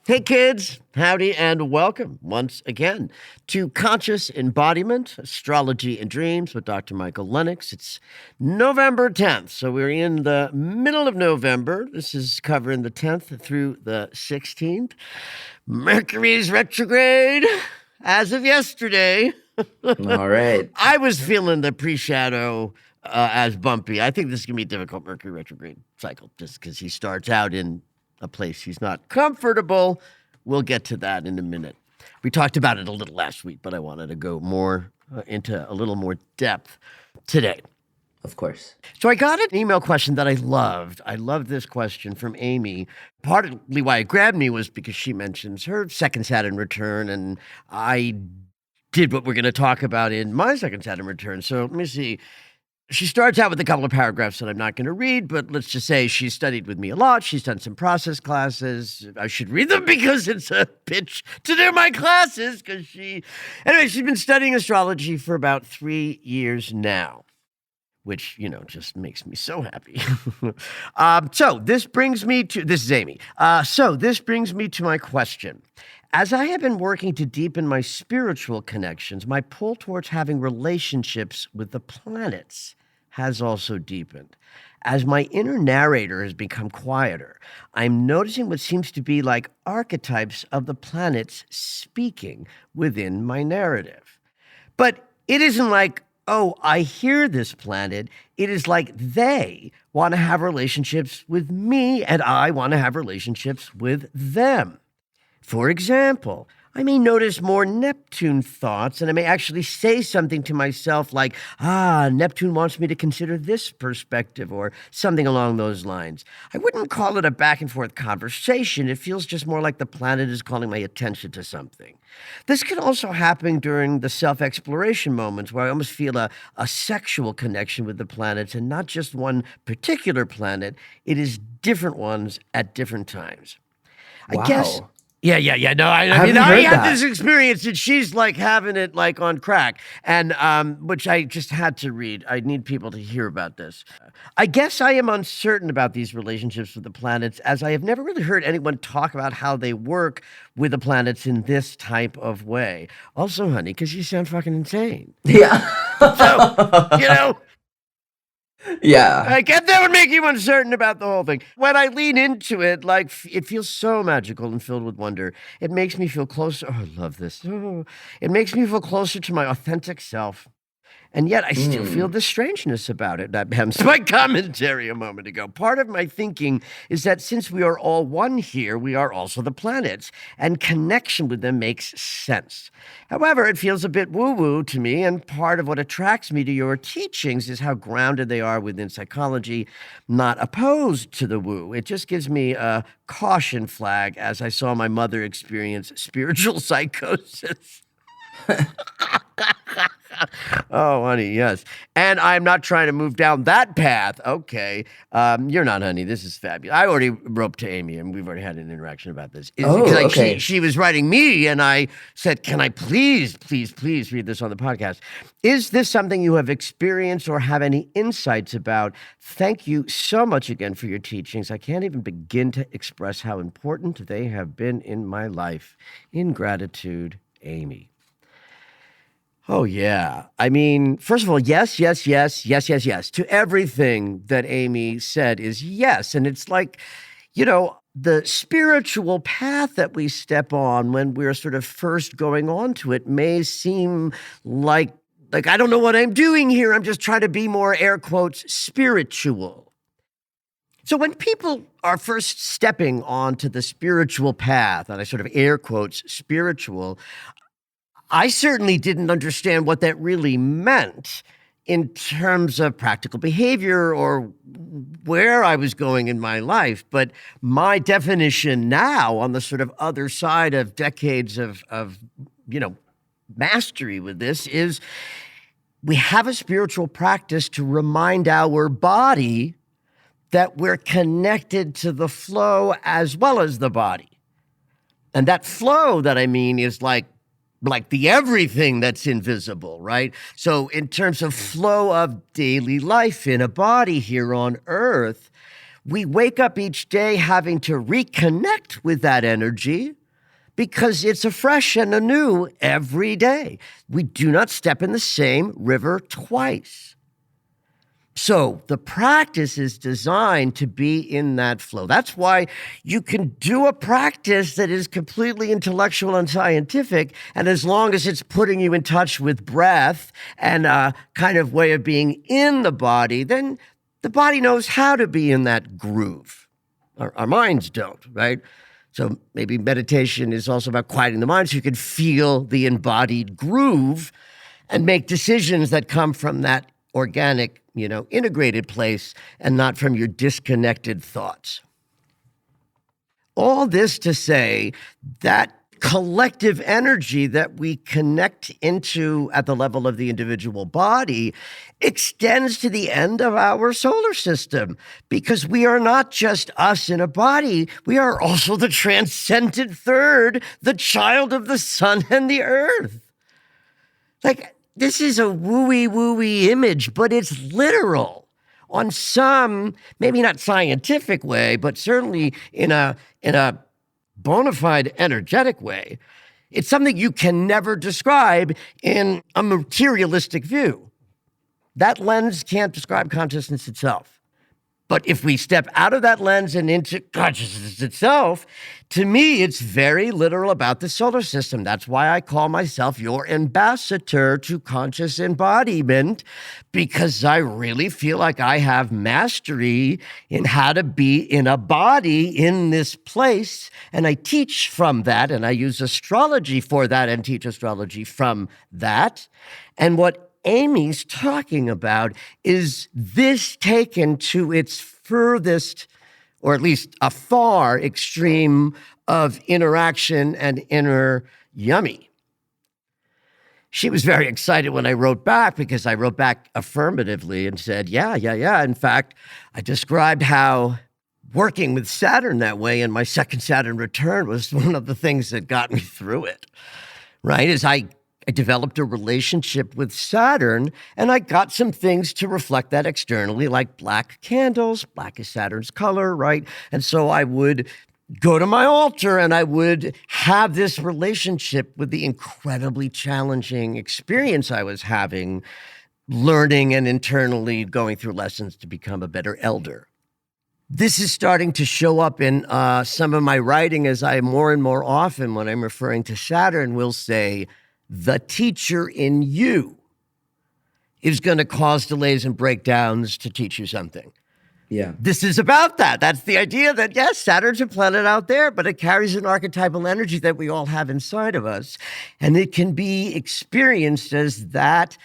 Hey kids, howdy and welcome once again to Conscious Embodiment, Astrology and Dreams with Dr. Michael Lennox. It's November 10th, so we're in the middle of November. This is covering the 10th through the 16th. Mercury's retrograde as of yesterday. All right. I was feeling the pre-shadow as bumpy. I think this is going to be a difficult Mercury retrograde cycle just because he starts out in a place he's not comfortable. We'll get to that in a minute. We talked about it a little last week, but I wanted to go more into a little more depth today. Of course. So I got an email question that I loved. I loved this question from Amy. Partly why it grabbed me was because she mentions her second Saturn return, and I did what we're going to talk about in my second Saturn return. So let me see. She starts out with a couple of paragraphs that I'm not going to read, but let's just say she studied with me a lot. She's done some process classes. I should read them because it's a pitch to do my classes. Anyway, she's been studying astrology for about 3 years now, which, just makes me so happy. This is Amy. This brings me to my question. As I have been working to deepen my spiritual connections, my pull towards having relationships with the planets has also deepened. As my inner narrator has become quieter, I'm noticing what seems to be like archetypes of the planets speaking within my narrative. But it isn't like, oh, I hear this planet. It is like they want to have relationships with me and I want to have relationships with them. For example, I may notice more Neptune thoughts, and I may actually say something to myself like, Neptune wants me to consider this perspective, or something along those lines. I wouldn't call it a back and forth conversation. It feels just more like the planet is calling my attention to something. This can also happen during the self-exploration moments where I almost feel a sexual connection with the planets, and not just one particular planet. It is different ones at different times. Wow. I guess... Yeah. No, I had this experience, and she's like having it like on crack, and which I just had to read. I need people to hear about this. I guess I am uncertain about these relationships with the planets, as I have never really heard anyone talk about how they work with the planets in this type of way. Also, honey, because you sound fucking insane. Yeah. So, Yeah. I get that would make you uncertain about the whole thing. When I lean into it, like, it feels so magical and filled with wonder. It makes me feel closer. Oh, I love this. Oh, it makes me feel closer to my authentic self. And yet I still feel the strangeness about it. Hence my commentary a moment ago. Part of my thinking is that since we are all one here, we are also the planets, and connection with them makes sense. However, it feels a bit woo-woo to me, and part of what attracts me to your teachings is how grounded they are within psychology, not opposed to the woo. It just gives me a caution flag as I saw my mother experience spiritual psychosis. Oh, honey, yes. And I'm not trying to move down that path. Okay. You're not, honey. This is fabulous. I already wrote to Amy, and we've already had an interaction about this. Okay. She was writing me, and I said, can I please read this on the podcast? Is this something you have experienced or have any insights about? Thank you so much again for your teachings. I can't even begin to express how important they have been in my life. In gratitude, Amy. Oh, yeah. I mean, first of all, yes. To everything that Amy said is yes. And it's like, the spiritual path that we step on when we're sort of first going on to it may seem like I don't know what I'm doing here. I'm just trying to be more, air quotes, spiritual. So when people are first stepping onto the spiritual path, and I sort of air quotes spiritual, I certainly didn't understand what that really meant in terms of practical behavior or where I was going in my life. But my definition now, on the sort of other side of decades of mastery with this, is we have a spiritual practice to remind our body that we're connected to the flow as well as the body. And that flow that I mean is like the everything that's invisible, right? So in terms of flow of daily life in a body here on earth, we wake up each day having to reconnect with that energy because it's afresh and anew every day. We do not step in the same river twice. So the practice is designed to be in that flow. That's why you can do a practice that is completely intellectual and scientific, and as long as it's putting you in touch with breath and a kind of way of being in the body, then the body knows how to be in that groove. Our minds don't, right? So maybe meditation is also about quieting the mind so you can feel the embodied groove and make decisions that come from that organic, integrated place and not from your disconnected thoughts. All this to say that collective energy that we connect into at the level of the individual body extends to the end of our solar system, because we are not just us in a body, we are also the transcendent third, the child of the sun and the earth. This is a wooey image, but it's literal on some, maybe not scientific way, but certainly in a bona fide energetic way. It's something you can never describe in a materialistic view. That lens can't describe consciousness itself. But if we step out of that lens and into consciousness itself, to me, it's very literal about the solar system. That's why I call myself your ambassador to conscious embodiment, because I really feel like I have mastery in how to be in a body in this place. And I teach from that, and I use astrology for that and teach astrology from that. And what Amy's talking about is this taken to its furthest, or at least a far extreme of interaction and inner yummy. She was very excited when I wrote back, because I wrote back affirmatively and said, yeah. In fact, I described how working with Saturn that way in my second Saturn return was one of the things that got me through it, right? As I developed a relationship with Saturn, and I got some things to reflect that externally, like black candles. Black is Saturn's color, right? And so I would go to my altar and I would have this relationship with the incredibly challenging experience I was having, learning and internally going through lessons to become a better elder. This is starting to show up in some of my writing, as I more and more often, when I'm referring to Saturn, will say, the teacher in you is going to cause delays and breakdowns to teach you something. Yeah. This is about that. That's the idea that, yes, Saturn's a planet out there, but it carries an archetypal energy that we all have inside of us. And it can be experienced as that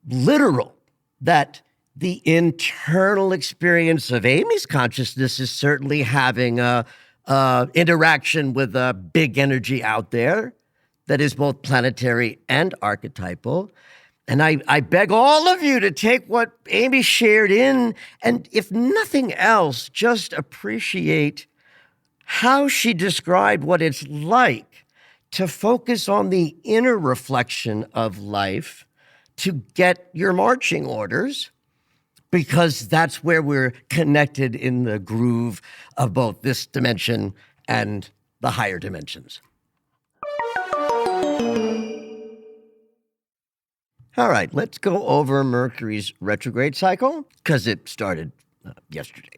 literal, that the internal experience of Amy's consciousness is certainly having a interaction with a big energy out there that is both planetary and archetypal. And I beg all of you to take what Amy shared in, and if nothing else, just appreciate how she described what it's like to focus on the inner reflection of life to get your marching orders, because that's where we're connected in the groove of both this dimension and the higher dimensions. All right, let's go over Mercury's retrograde cycle, because it started yesterday.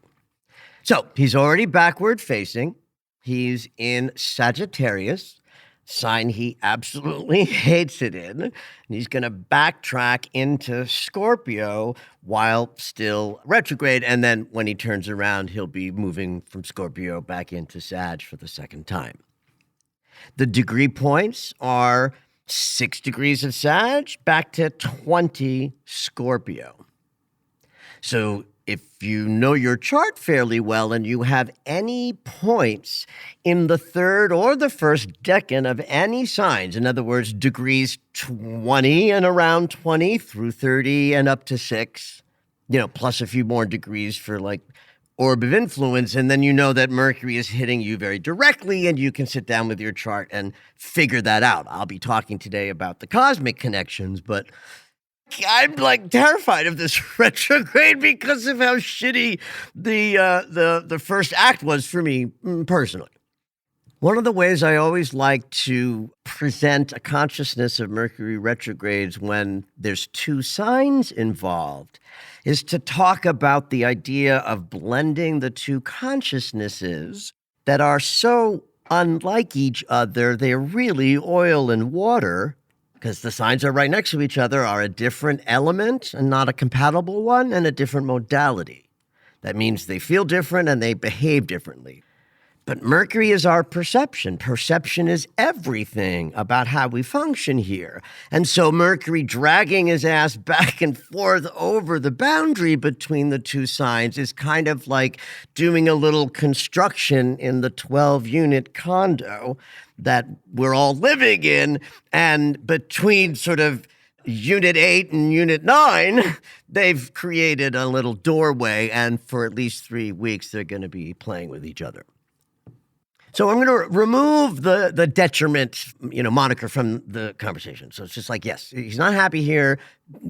So he's already backward facing. He's in Sagittarius, sign he absolutely hates it in. And he's going to backtrack into Scorpio while still retrograde. And then when he turns around, he'll be moving from Scorpio back into Sag for the second time. The degree points are 6 degrees of Sag, back to 20 Scorpio. So if you know your chart fairly well and you have any points in the third or the first decan of any signs, in other words, degrees 20 and around 20 through 30 and up to 6, plus a few more degrees for like orb of influence, and then you know that Mercury is hitting you very directly, and you can sit down with your chart and figure that out. I'll be talking today about the cosmic connections, but I'm like terrified of this retrograde because of how shitty the first act was for me personally. One of the ways I always like to present a consciousness of Mercury retrogrades when there's 2 signs involved is to talk about the idea of blending the 2 consciousnesses that are so unlike each other, they're really oil and water, because the signs are right next to each other, are a different element and not a compatible one, and a different modality. That means they feel different and they behave differently. But Mercury is our perception. Perception is everything about how we function here. And so Mercury dragging his ass back and forth over the boundary between the 2 signs is kind of like doing a little construction in the 12-unit condo that we're all living in. And between sort of Unit 8 and Unit 9, they've created a little doorway. And for at least 3 weeks, they're going to be playing with each other. So I'm going to remove the detriment, moniker from the conversation. So it's just like, yes, he's not happy here.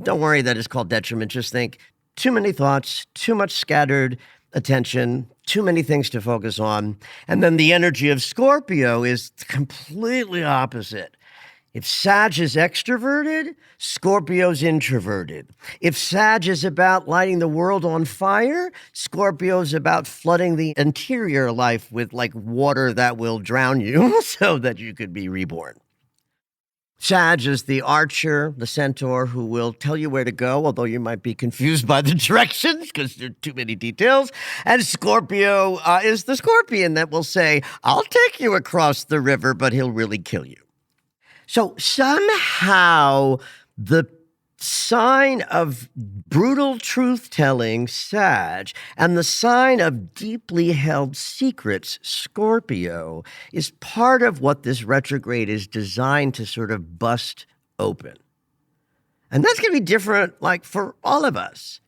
Don't worry that it's called detriment. Just think too many thoughts, too much scattered attention, too many things to focus on. And then the energy of Scorpio is completely opposite. If Sag is extroverted, Scorpio's introverted. If Sag is about lighting the world on fire, Scorpio's about flooding the interior life with like water that will drown you so that you could be reborn. Sag is the archer, the centaur, who will tell you where to go, although you might be confused by the directions because there are too many details. And Scorpio is the scorpion that will say, I'll take you across the river, but he'll really kill you. So somehow the sign of brutal truth-telling, Sag, and the sign of deeply held secrets, Scorpio, is part of what this retrograde is designed to sort of bust open. And that's going to be different, like, for all of us.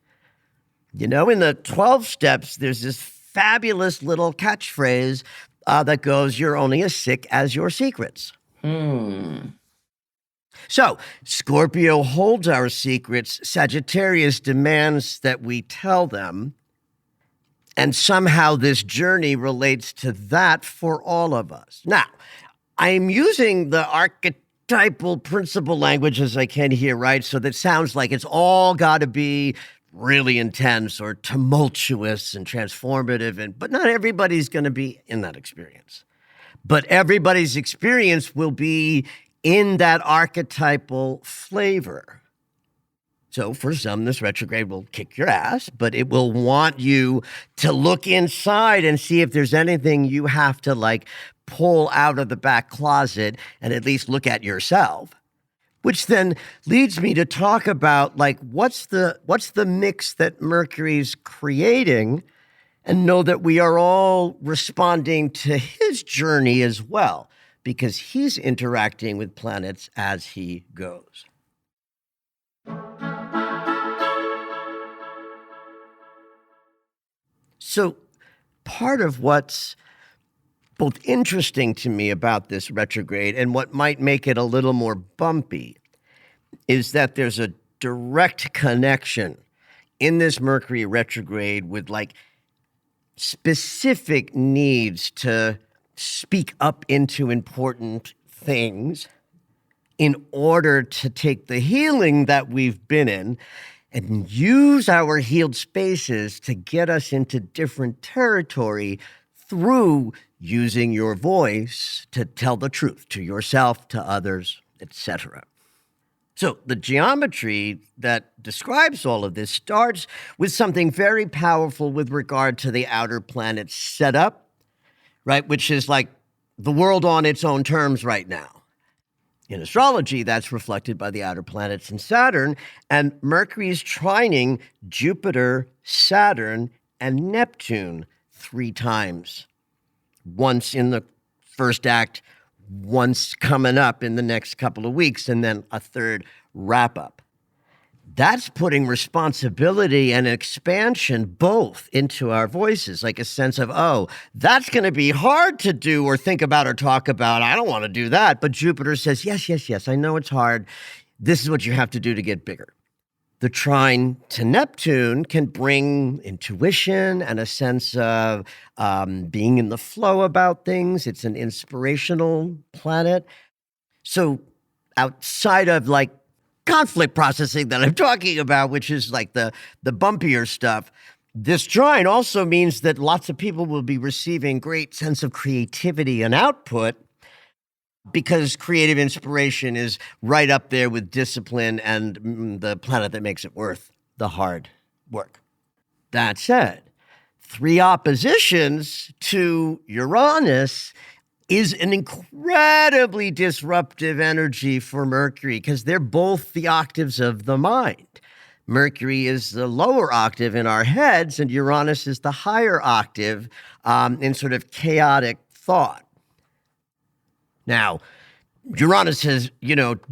In the 12 steps, there's this fabulous little catchphrase that goes, you're only as sick as your secrets. So Scorpio holds our secrets. Sagittarius demands that we tell them. And somehow this journey relates to that for all of us. Now, I'm using the archetypal principle language as I can here, right? So that sounds like it's all got to be really intense or tumultuous and transformative. But not everybody's going to be in that experience. But everybody's experience will be in that archetypal flavor. So for some, this retrograde will kick your ass, but it will want you to look inside and see if there's anything you have to like pull out of the back closet and at least look at yourself. Which then leads me to talk about like what's the mix that Mercury's creating, and know that we are all responding to his journey as well, because he's interacting with planets as he goes. So part of what's both interesting to me about this retrograde and what might make it a little more bumpy is that there's a direct connection in this Mercury retrograde with like specific needs to speak up into important things in order to take the healing that we've been in and use our healed spaces to get us into different territory through using your voice to tell the truth to yourself, to others, etc. So the geometry that describes all of this starts with something very powerful with regard to the outer planet's setup, right? Which is like the world on its own terms right now. In astrology, that's reflected by the outer planets and Saturn, and Mercury is trining Jupiter, Saturn, and Neptune 3 times. Once in the first act, once coming up in the next couple of weeks, and then a third wrap up. That's putting responsibility and expansion both into our voices, like a sense of, oh, that's going to be hard to do or think about or talk about. I don't want to do that. But Jupiter says, yes, yes, yes, I know it's hard. This is what you have to do to get bigger. The trine to Neptune can bring intuition and a sense of being in the flow about things. It's an inspirational planet. So outside of like conflict processing that I'm talking about, which is like the bumpier stuff, this trine also means that lots of people will be receiving great sense of creativity and output, because creative inspiration is right up there with discipline and the planet that makes it worth the hard work. That said, 3 oppositions to Uranus is an incredibly disruptive energy for Mercury, because they're both the octaves of the mind. Mercury is the lower octave in our heads, and Uranus is the higher octave in sort of chaotic thought. Now, Uranus has,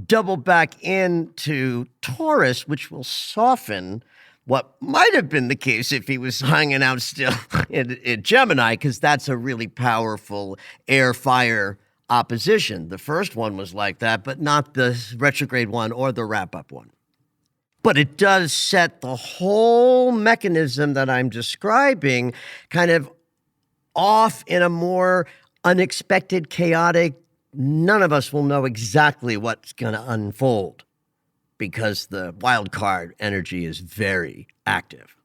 doubled back into Taurus, which will soften what might have been the case if he was hanging out still in Gemini, because that's a really powerful air-fire opposition. The first one was like that, but not the retrograde one or the wrap-up one. But it does set the whole mechanism that I'm describing kind of off in a more unexpected, chaotic, none of us will know exactly what's going to unfold, because the wild card energy is very active.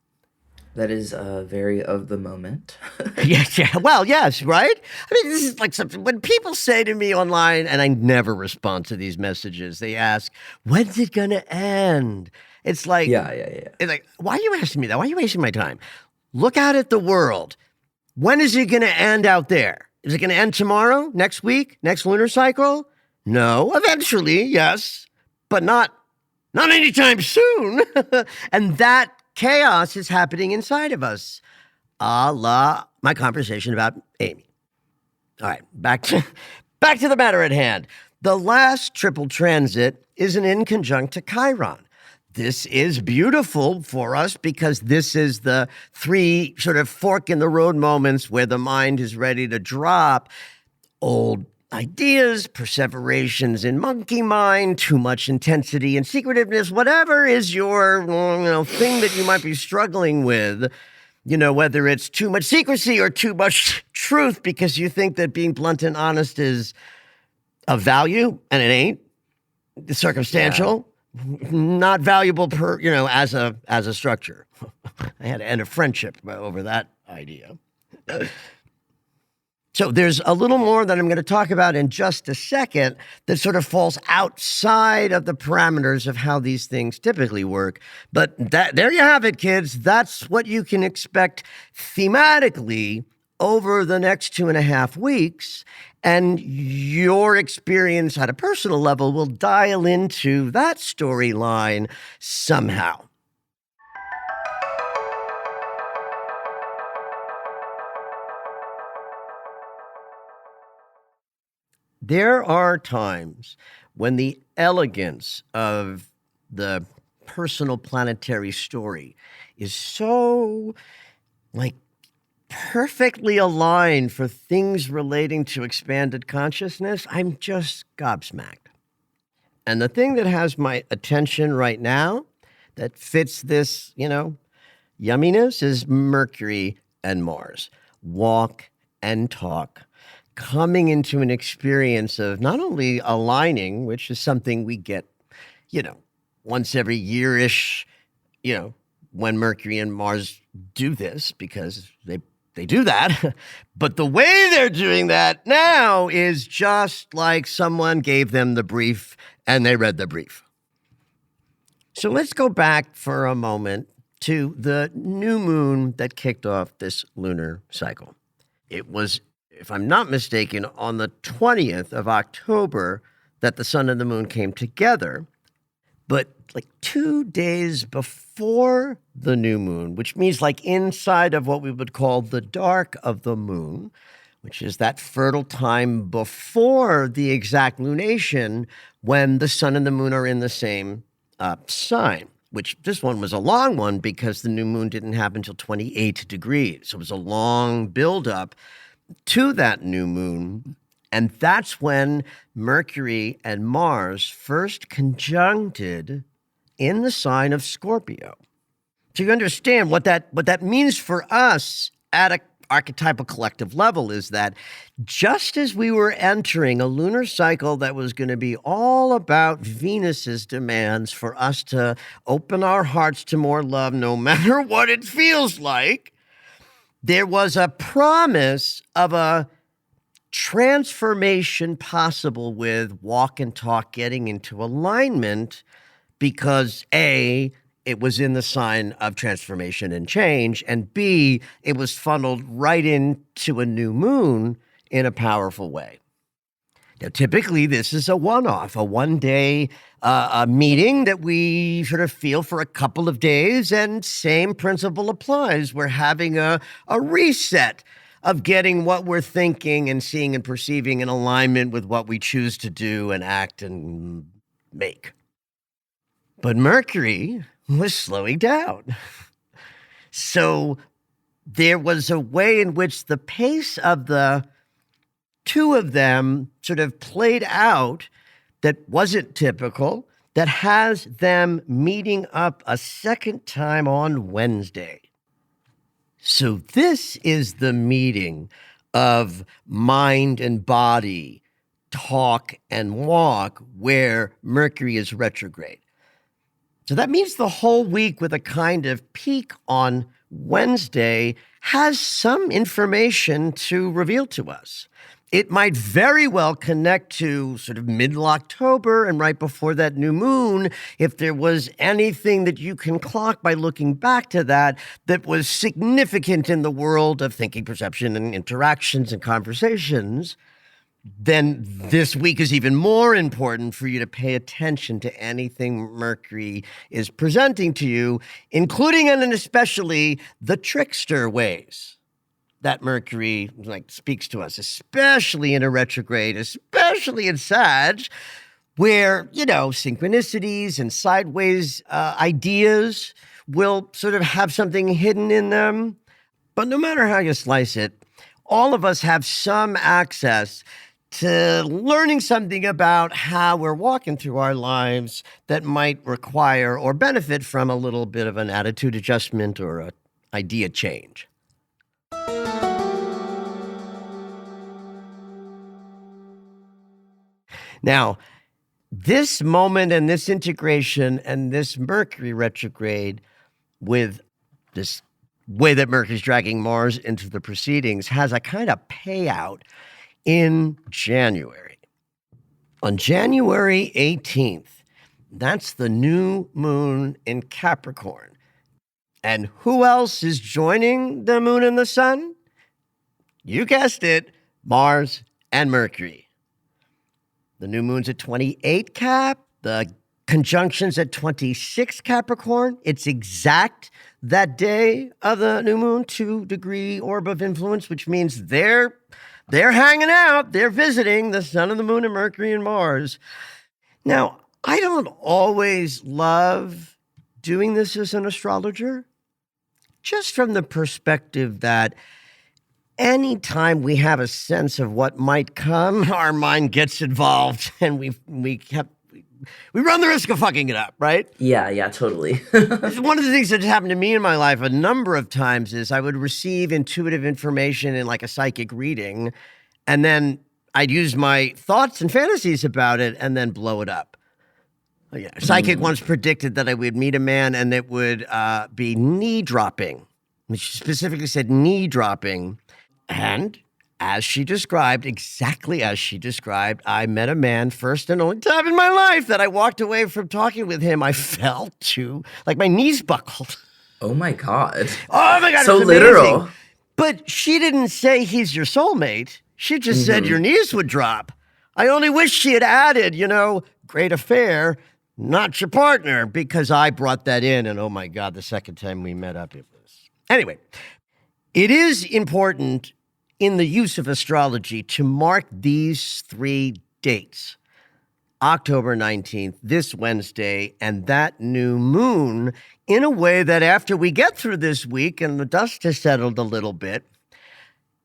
That is very of the moment. Yeah. Well, yes, right? I mean, this is like something, when people say to me online, and I never respond to these messages, they ask, when's it going to end? It's like, Yeah. It's like, why are you asking me that? Why are you wasting my time? Look out at the world. When is it going to end out there? Is it going to end tomorrow, next week, next lunar cycle? No, eventually, yes, but not anytime soon. And that chaos is happening inside of us, a la my conversation about Amy. All right, back to the matter at hand. The last triple transit is an inconjunct to Chiron. This is beautiful for us because this is the 3 sort of fork in the road moments where the mind is ready to drop old ideas, perseverations in monkey mind, too much intensity and secretiveness, whatever is your thing that you might be struggling with, whether it's too much secrecy or too much truth because you think that being blunt and honest is of value and it ain't. It's circumstantial. Yeah. Not valuable as a structure. I had to end a friendship over that idea. So there's a little more that I'm going to talk about in just a second that sort of falls outside of the parameters of how these things typically work. But there you have it, kids. That's what you can expect thematically over the next 2.5 weeks. And your experience at a personal level will dial into that storyline somehow. There are times when the elegance of the personal planetary story is so, perfectly aligned for things relating to expanded consciousness, I'm just gobsmacked. And the thing that has my attention right now that fits this, yumminess is Mercury and Mars. Walk and talk. Coming into an experience of not only aligning, which is something we get, once every year-ish, when Mercury and Mars do this, because they do that. But the way they're doing that now is just like someone gave them the brief and they read the brief. So let's go back for a moment to the new moon that kicked off this lunar cycle. It was, if I'm not mistaken, on the 20th of October that the sun and the moon came together. But like 2 days before the new moon, which means like inside of what we would call the dark of the moon, which is that fertile time before the exact lunation when the sun and the moon are in the same sign, which this one was a long one because the new moon didn't happen until 28 degrees. So it was a long buildup to that new moon. And that's when Mercury and Mars first conjuncted in the sign of Scorpio. So you understand what that means for us at an archetypal collective level is that just as we were entering a lunar cycle that was going to be all about Venus's demands for us to open our hearts to more love no matter what it feels like, there was a promise of a transformation possible with walk and talk getting into alignment because A, it was in the sign of transformation and change, and B, it was funneled right into a new moon in a powerful way. Now, typically, this is a one-off, a one-day meeting that we sort of feel for a couple of days, and same principle applies. We're having a reset of getting what we're thinking and seeing and perceiving in alignment with what we choose to do and act and make. But Mercury was slowing down. So there was a way in which the pace of the two of them sort of played out that wasn't typical, that has them meeting up a second time on Wednesday. So this is the meeting of mind and body, talk and walk, where Mercury is retrograde. So that means the whole week with a kind of peak on Wednesday has some information to reveal to us. It might very well connect to sort of middle October and right before that new moon, if there was anything that you can clock by looking back to that was significant in the world of thinking, perception, and interactions and conversations. Then this week is even more important for you to pay attention to anything Mercury is presenting to you, including and especially the trickster ways that Mercury speaks to us, especially in a retrograde, especially in Sag, where, synchronicities and sideways ideas will sort of have something hidden in them. But no matter how you slice it, all of us have some access to learning something about how we're walking through our lives that might require or benefit from a little bit of an attitude adjustment or an idea change. Now, this moment and this integration and this Mercury retrograde with this way that Mercury's dragging Mars into the proceedings has a kind of payout in January. On January 18th, that's the new moon in Capricorn. And who else is joining the moon and the sun? You guessed it, Mars and Mercury. The new moon's at 28 Cap, the conjunction's at 26 Capricorn. It's exact that day of the new moon, 2-degree orb of influence, which means they're hanging out, they're visiting the sun and the moon and Mercury and Mars. Now, I don't always love doing this as an astrologer, just from the perspective that anytime we have a sense of what might come, our mind gets involved and we run the risk of fucking it up, right? Yeah, totally. One of the things that happened to me in my life a number of times is I would receive intuitive information in like a psychic reading, and then I'd use my thoughts and fantasies about it and then blow it up. A psychic once predicted that I would meet a man and it would be knee dropping. She specifically said knee dropping. And as she described, exactly as she described, I met a man, first and only time in my life that I walked away from talking with him. I felt like my knees buckled. Oh my God. Oh my God. So it's literal. Amazing. But she didn't say he's your soulmate. She just said your knees would drop. I only wish she had added, great affair, not your partner, because I brought that in. And oh my God, the second time we met up, it was. Anyway, it is important in the use of astrology to mark these 3 dates. October 19th, this Wednesday, and that new moon, in a way that after we get through this week and the dust has settled a little bit,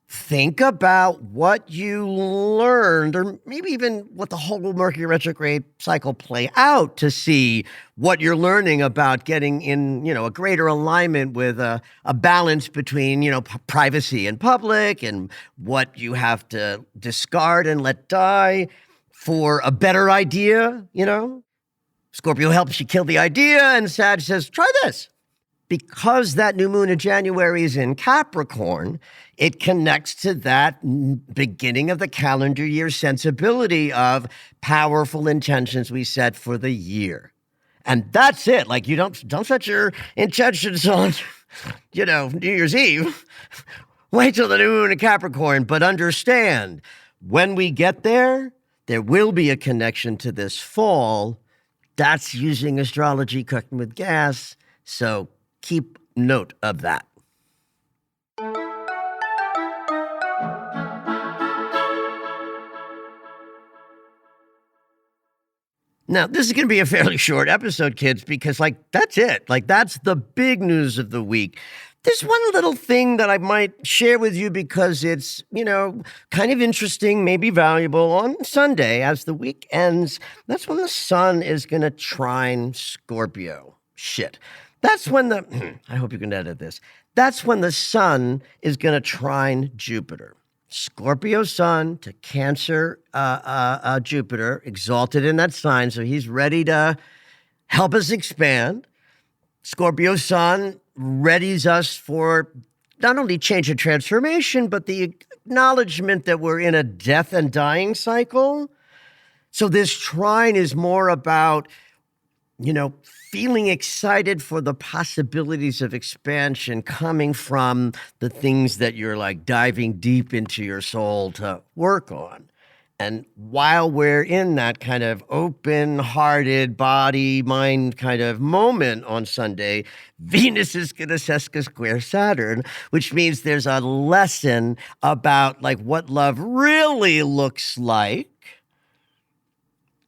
think about what you learned, or maybe even what the whole Mercury retrograde cycle play out to see what you're learning about getting in, a greater alignment with a balance between, privacy and public, and what you have to discard and let die for a better idea, Scorpio helps you kill the idea, and Sag says, try this. Because that new moon in January is in Capricorn, it connects to that beginning of the calendar year sensibility of powerful intentions we set for the year. And that's it. Like, you don't set your intentions on, New Year's Eve. Wait till the new moon in Capricorn, but understand, when we get there will be a connection to this fall. That's using astrology cooking with gas. So keep note of that. Now, this is going to be a fairly short episode, kids, because, that's it. That's the big news of the week. There's one little thing that I might share with you because it's, kind of interesting, maybe valuable. On Sunday, as the week ends, that's when the sun is going to trine Scorpio. Shit. That's when I hope you can edit this. That's when the sun is going to trine Jupiter. Scorpio sun to Cancer Jupiter, exalted in that sign, so he's ready to help us expand. Scorpio sun readies us for not only change and transformation, but the acknowledgement that we're in a death and dying cycle. So this trine is more about, feeling excited for the possibilities of expansion coming from the things that you're diving deep into your soul to work on. And while we're in that kind of open-hearted body, mind kind of moment on Sunday, Venus is going to sesca square Saturn, which means there's a lesson about what love really looks like.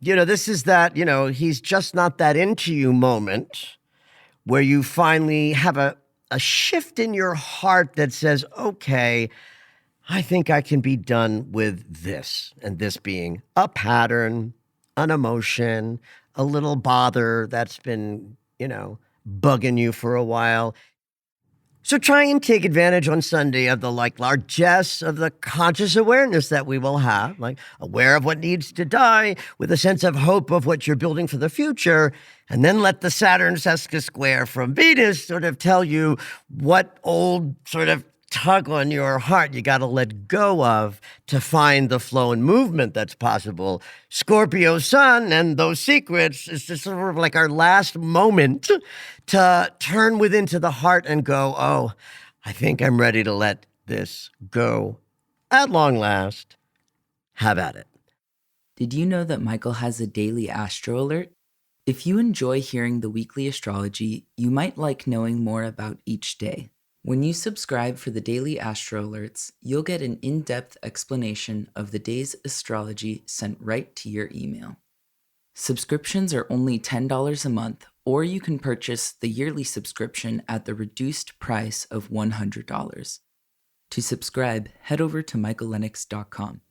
This is that, he's just not that into you moment where you finally have a shift in your heart that says, okay, I think I can be done with this. And this being a pattern, an emotion, a little bother that's been, bugging you for a while. So try and take advantage on Sunday of the largesse of the conscious awareness that we will have, aware of what needs to die with a sense of hope of what you're building for the future. And then let the Saturn sesca square from Venus sort of tell you what old sort of tug on your heart you got to let go of to find the flow and movement that's possible. Scorpio sun and those secrets is just sort of our last moment to turn within to the heart and go, oh, I think I'm ready to let this go. At long last, have at it. Did you know that Michael has a daily astro alert? If you enjoy hearing the weekly astrology, you might like knowing more about each day. When you subscribe for the daily astro alerts, you'll get an in-depth explanation of the day's astrology sent right to your email. Subscriptions are only $10 a month, or you can purchase the yearly subscription at the reduced price of $100. To subscribe, head over to michaellennox.com.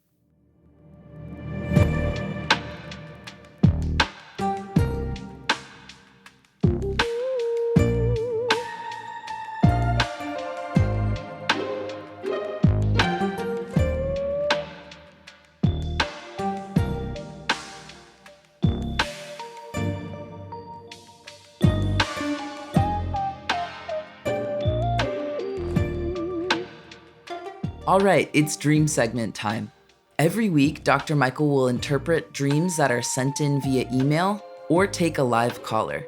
All right, it's dream segment time. Every week, Dr. Michael will interpret dreams that are sent in via email or take a live caller.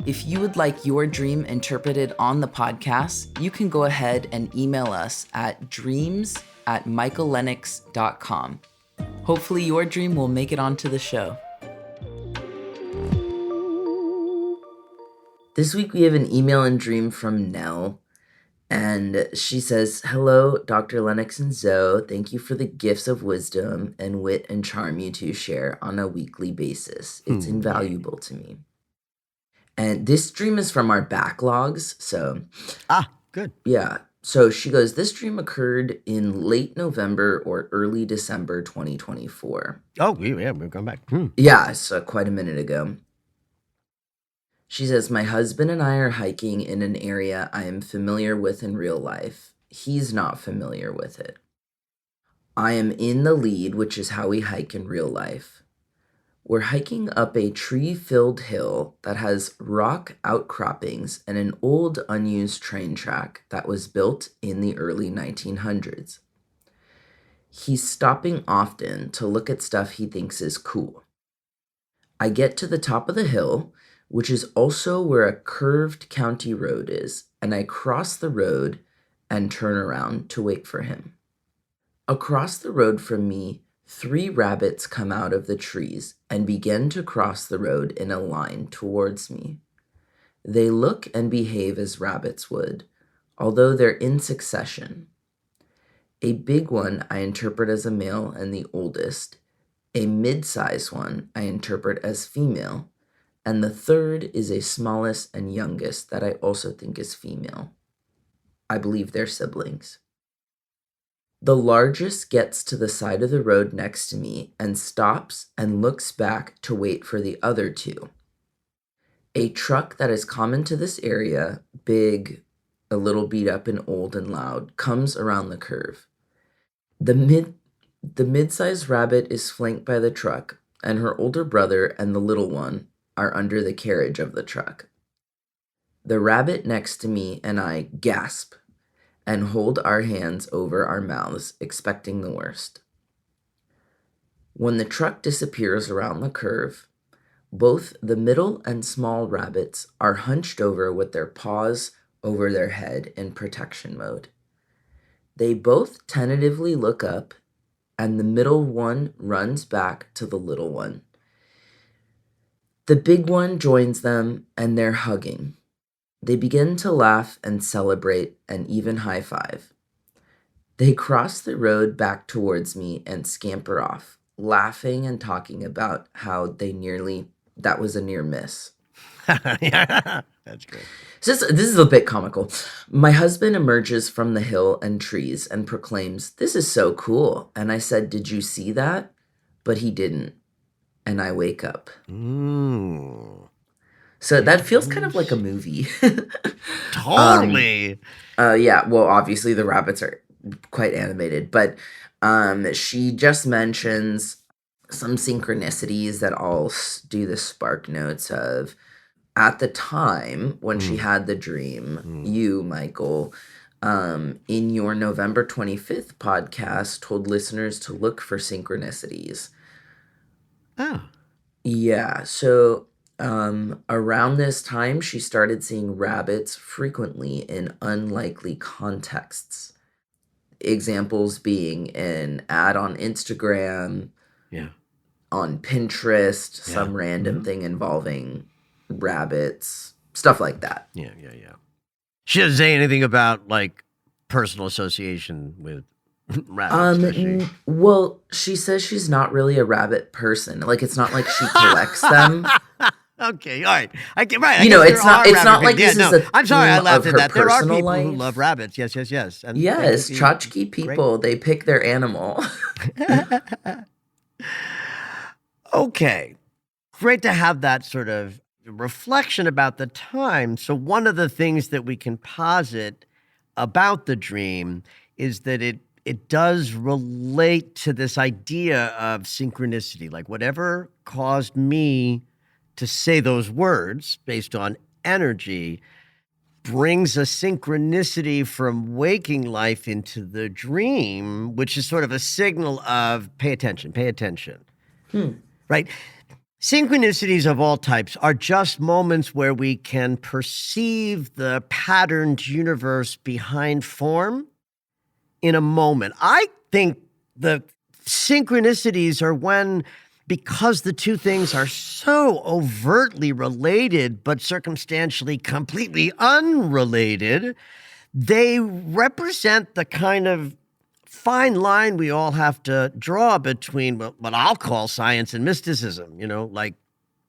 If you would like your dream interpreted on the podcast, you can go ahead and email us at dreams@michaellennox.com. Hopefully your dream will make it onto the show. This week we have an email and dream from Nell. And she says, "Hello, Dr. Lennox and Zoe. Thank you for the gifts of wisdom and wit and charm you two share on a weekly basis. It's invaluable to me." And this dream is from our backlogs. So, good. Yeah. So she goes, "This dream occurred in late November or early December 2024. Oh, we've gone back. Yeah, so quite a minute ago. She says, "My husband and I are hiking in an area I am familiar with in real life. He's not familiar with it. I am in the lead, which is how we hike in real life. We're hiking up a tree-filled hill that has rock outcroppings and an old unused train track that was built in the early 1900s. He's stopping often to look at stuff he thinks is cool. I get to the top of the hill, which is also where a curved county road is, and I cross the road and turn around to wait for him. Across the road from me, 3 rabbits come out of the trees and begin to cross the road in a line towards me. They look and behave as rabbits would, although they're in succession. A big one I interpret as a male and the oldest, a mid-sized one I interpret as female, and the third is a smallest and youngest that I also think is female. I believe they're siblings. The largest gets to the side of the road next to me and stops and looks back to wait for the other 2. A truck that is common to this area, big, a little beat up and old and loud, comes around the curve. The mid-sized rabbit is flanked by the truck, and her older brother and the little one are under the carriage of the truck. The rabbit next to me and I gasp and hold our hands over our mouths, expecting the worst. When the truck disappears around the curve, both the middle and small rabbits are hunched over with their paws over their head in protection mode. They both tentatively look up, and the middle one runs back to the little one. The big one joins them, and they're hugging. They begin to laugh and celebrate and even high-five. They cross the road back towards me and scamper off, laughing and talking about how that was a near miss. Yeah, that's great. This is a bit comical. My husband emerges from the hill and trees and proclaims, 'This is so cool.' And I said, 'Did you see that?' But he didn't. And I wake up. So that feels kind of like a movie. Totally. Yeah, well, obviously the rabbits are quite animated, but she just mentions some synchronicities that I'll do the spark notes of. At the time when she had the dream, you, Michael, in your November 25th podcast, told listeners to look for synchronicities. Oh. Yeah, so around this time, she started seeing rabbits frequently in unlikely contexts. Examples being an ad on Instagram, on Pinterest, some random thing involving rabbits, stuff like that. Yeah. She doesn't say anything about like personal association with rabbits, does she? Well, she says she's not really a rabbit person. Like, it's not like she collects them. Okay, all right. I get right. It's not like this is a I'm sorry, I laughed at that. There are people life. who love rabbits. Yes. And yes, tchotchke people. They pick their animal. Okay, great to have that sort of reflection about the time. So one of the things that we can posit about the dream is that it does relate to this idea of synchronicity, like whatever caused me to say those words based on energy brings a synchronicity from waking life into the dream, which is sort of a signal of pay attention. Right? Synchronicities of all types are just moments where we can perceive the patterned universe behind form in a moment. I think the Synchronicities are when, because the two things are so overtly related, but circumstantially completely unrelated, they represent the kind of fine line we all have to draw between what I'll call science and mysticism, like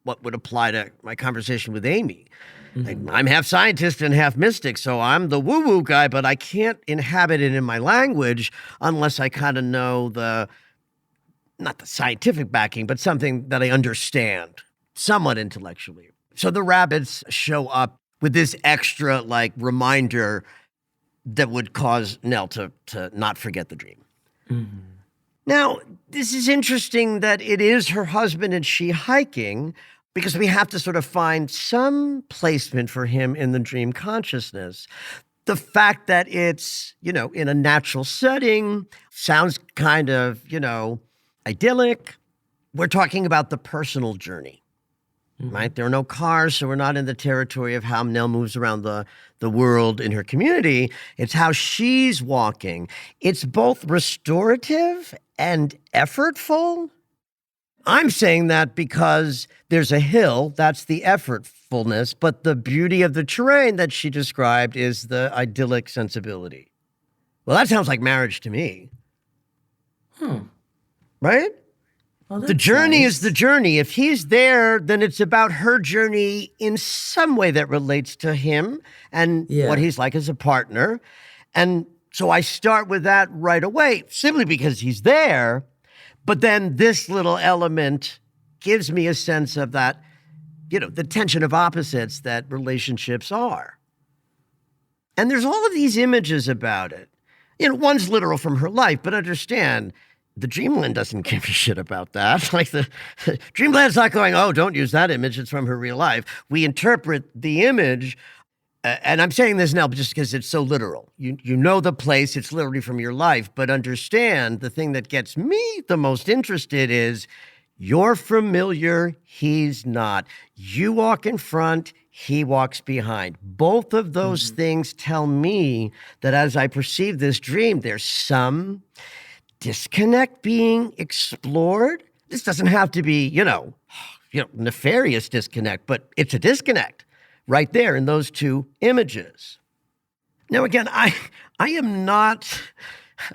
what would apply to my conversation with Amy. Like, I'm half scientist and half mystic, so I'm the woo-woo guy, but I can't inhabit it in my language unless I kind of know not the scientific backing, but something that I understand somewhat intellectually. So the rabbits show up with this extra reminder that would cause Nell to not forget the dream. Mm-hmm. Now, this is interesting that it is her husband and she hiking, because we have to sort of find some placement for him in the dream consciousness. The fact that it's, in a natural setting sounds kind of, idyllic. We're talking about the personal journey, right? There are no cars, so we're not in the territory of how Nell moves around the world in her community. It's how she's walking. It's both restorative and effortful. I'm saying that because there's a hill, that's the effortfulness, but the beauty of the terrain that she described is the idyllic sensibility. Well, that sounds like marriage to me. Right? Well, the journey is the journey. If he's there, then it's about her journey in some way that relates to him and what he's like as a partner. And so I start with that right away, simply because he's there. But then this little element gives me a sense of that, the tension of opposites that relationships are. And there's all of these images about it. One's literal from her life, but understand, the dreamland doesn't give a shit about that. Like the dreamland's not going, oh, don't use that image, it's from her real life. We interpret the image, and I'm saying this now just because it's so literal. You know the place, it's literally from your life, but understand the thing that gets me the most interested is you're familiar, he's not. You walk in front, he walks behind. Both of those things tell me that as I perceive this dream, there's some disconnect being explored. This doesn't have to be, nefarious disconnect, but it's a disconnect right there in those two images. Now, again, I am not,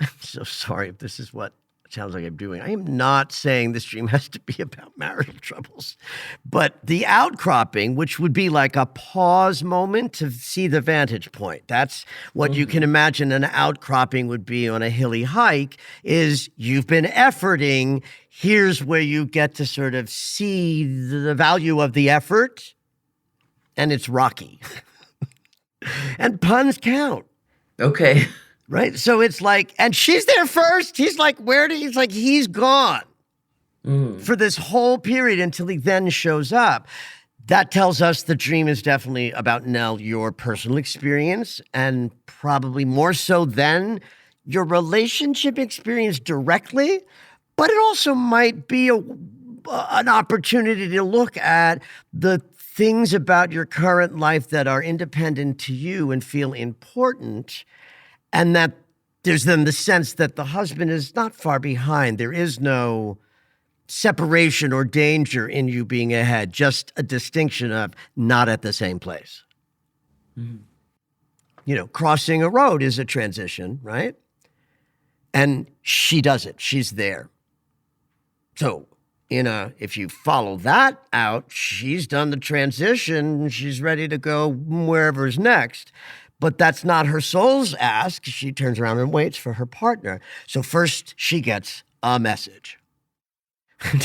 I'm so sorry if this is what it sounds like I'm doing. I am not saying this dream has to be about marital troubles, but the outcropping, which would be like a pause moment to see the vantage point. That's what you can imagine an outcropping would be on a hilly hike, is you've been efforting. Here's where you get to sort of see the value of the effort. And it's rocky. And puns count. Okay. Right? So it's like, and she's there first. He's like, he's gone for this whole period until he then shows up. That tells us the dream is definitely about, Nell, your personal experience, and probably more so than your relationship experience directly. But it also might be an opportunity to look at the things about your current life that are independent to you and feel important, and that there's then the sense that the husband is not far behind. There is no separation or danger in you being ahead, just a distinction of not at the same place. Crossing a road is a transition, right? And she does it. She's there. So if you follow that out, she's done the transition. She's ready to go wherever's next. But that's not her soul's ask. She turns around and waits for her partner. So first she gets a message.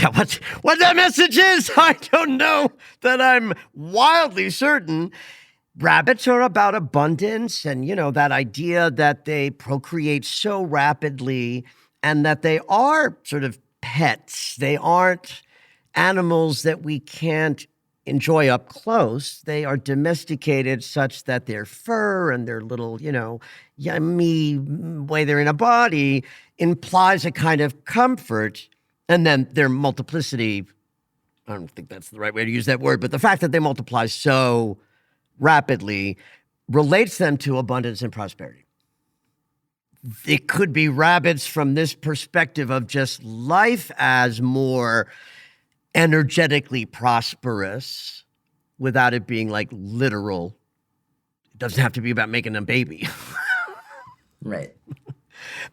Now, what that message is, I don't know that I'm wildly certain. Rabbits are about abundance and, that idea that they procreate so rapidly and that they are sort of pets. They aren't animals that we can't enjoy up close. They are domesticated such that their fur and their little, yummy way they're in a body implies a kind of comfort. And then their multiplicity, I don't think that's the right way to use that word, but the fact that they multiply so rapidly relates them to abundance and prosperity. it could be rabbits from this perspective of just life as more energetically prosperous without it being like literal. It doesn't have to be about making a baby. Right.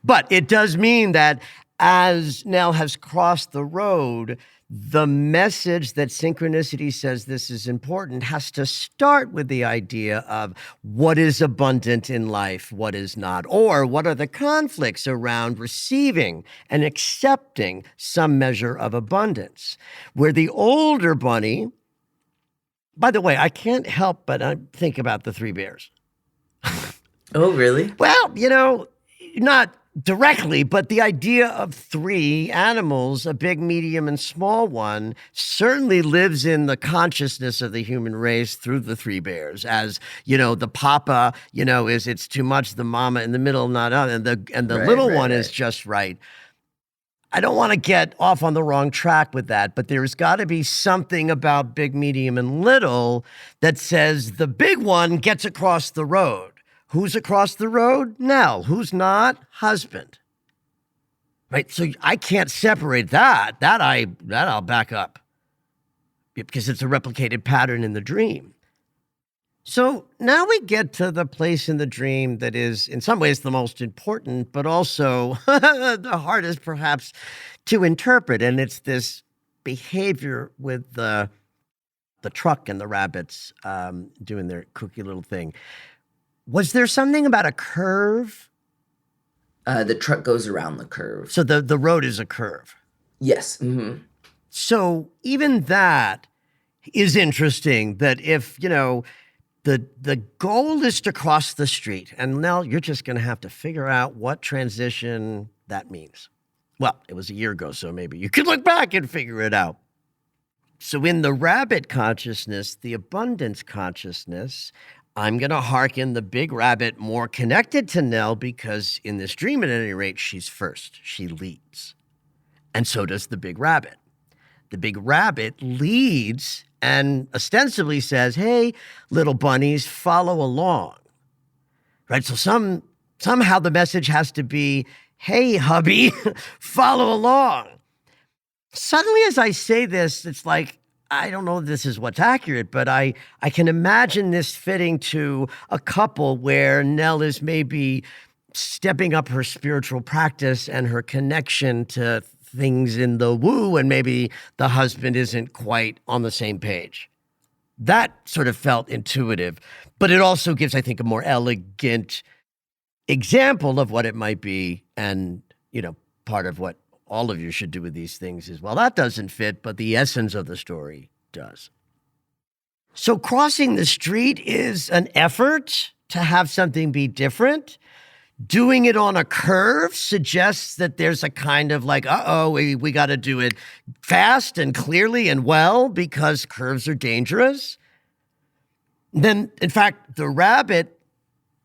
But it does mean that as Nell has crossed the road, the message that synchronicity says this is important has to start with the idea of what is abundant in life, what is not, or what are the conflicts around receiving and accepting some measure of abundance. Where the older bunny, by the way, I can't help but think about the three bears. Oh, really? Well, not directly, but the idea of three animals, a big, medium, and small one, certainly lives in the consciousness of the human race through the three bears. As, the papa, is it's too much, the mama in the middle, not on, and the little one is just right. I don't want to get off on the wrong track with that, but there's got to be something about big, medium, and little that says the big one gets across the road. Who's across the road? Nell. Who's not? Husband. Right? So I can't separate that. That I'll back up because it's a replicated pattern in the dream. So now we get to the place in the dream that is in some ways the most important, but also the hardest perhaps to interpret. And it's this behavior with the truck and the rabbits doing their kooky little thing. Was there something about a curve? The truck goes around the curve. So the road is a curve. Yes. Mm-hmm. So even that is interesting, that if, the goal is to cross the street, and now you're just going to have to figure out what transition that means. Well, it was a year ago, so maybe you could look back and figure it out. So in the rabbit consciousness, the abundance consciousness, I'm going to hearken the big rabbit more connected to Nell because in this dream, at any rate, she's first. She leads. And so does the big rabbit. The big rabbit leads and ostensibly says, hey, little bunnies, follow along. Right? So somehow the message has to be, hey, hubby, follow along. Suddenly, as I say this, it's like, I don't know if this is what's accurate, but I can imagine this fitting to a couple where Nell is maybe stepping up her spiritual practice and her connection to things in the woo, and maybe the husband isn't quite on the same page. That sort of felt intuitive, but it also gives, I think, a more elegant example of what it might be. And, part of what all of you should do with these things is, well, that doesn't fit, but the essence of the story does. So crossing the street is an effort to have something be different. Doing it on a curve suggests that there's a kind of like, we got to do it fast and clearly and well because curves are dangerous. Then, in fact, the rabbit,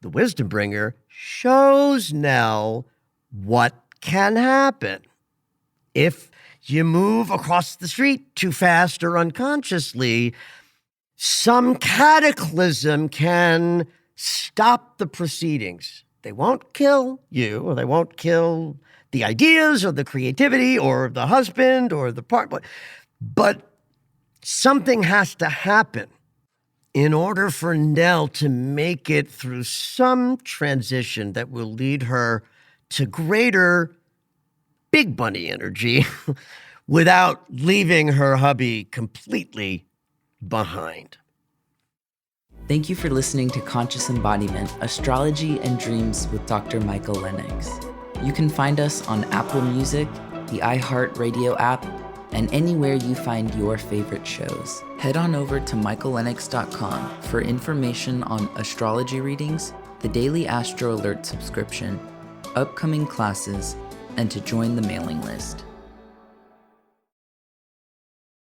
the wisdom bringer, shows Nell what can happen if you move across the street too fast or unconsciously. Some cataclysm can stop the proceedings. They won't kill you, or they won't kill the ideas or the creativity or the husband or the partner, but something has to happen in order for Nell to make it through some transition that will lead her to greater big bunny energy without leaving her hubby completely behind. Thank you for listening to Conscious Embodiment, Astrology and Dreams with Dr. Michael Lennox. You can find us on Apple Music, the iHeartRadio app, and anywhere you find your favorite shows. Head on over to michaellennox.com for information on astrology readings, the Daily Astro Alert subscription, upcoming classes, and to join the mailing list.